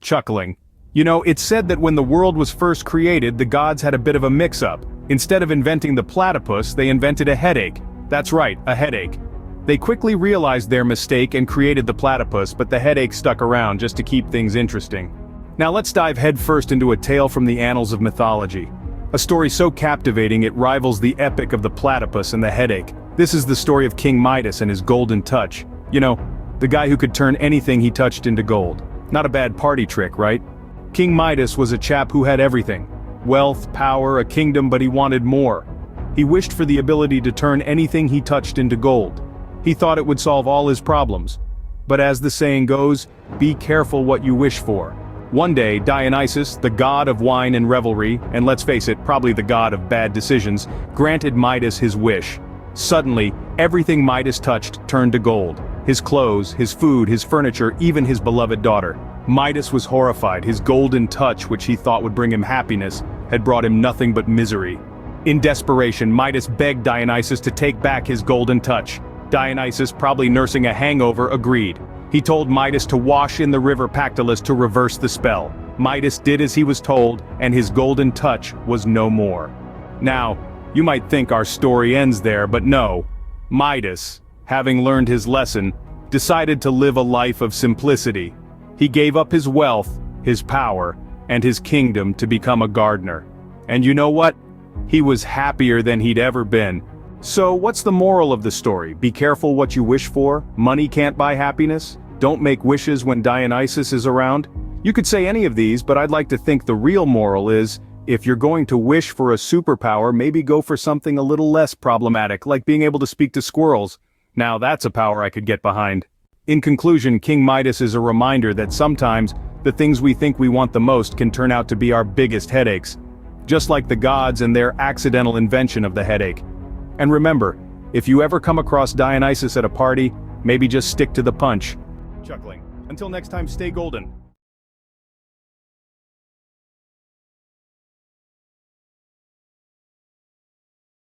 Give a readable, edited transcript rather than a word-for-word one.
Chuckling. You know, it's said that when the world was first created, the gods had a bit of a mix-up. Instead of inventing the platypus, they invented a headache. That's right, a headache. They quickly realized their mistake and created the platypus, but the headache stuck around just to keep things interesting. Now let's dive headfirst into a tale from the annals of mythology. A story so captivating it rivals the epic of the platypus and the headache. This is the story of King Midas and his golden touch. You know, the guy who could turn anything he touched into gold. Not a bad party trick, right? King Midas was a chap who had everything. Wealth, power, a kingdom, but he wanted more. He wished for the ability to turn anything he touched into gold. He thought it would solve all his problems. But as the saying goes, be careful what you wish for. One day, Dionysus, the god of wine and revelry, and let's face it, probably the god of bad decisions, granted Midas his wish. Suddenly, everything Midas touched turned to gold. His clothes, his food, his furniture, even his beloved daughter. Midas was horrified. His golden touch, which he thought would bring him happiness, had brought him nothing but misery. In desperation, Midas begged Dionysus to take back his golden touch. Dionysus, probably nursing a hangover, agreed. He told Midas to wash in the river Pactolus to reverse the spell. Midas did as he was told, and his golden touch was no more. Now, you might think our story ends there, but no. Midas, having learned his lesson, decided to live a life of simplicity. He gave up his wealth, his power, and his kingdom to become a gardener. And you know what? He was happier than he'd ever been. So what's the moral of the story? Be careful what you wish for. Money can't buy happiness. Don't make wishes when Dionysus is around. You could say any of these, but I'd like to think the real moral is, if you're going to wish for a superpower, maybe go for something a little less problematic, like being able to speak to squirrels. Now that's a power I could get behind. In conclusion, King Midas is a reminder that sometimes, the things we think we want the most can turn out to be our biggest headaches. Just like the gods and their accidental invention of the headache. And remember, if you ever come across Dionysus at a party, maybe just stick to the punch. Chuckling. Until next time, stay golden.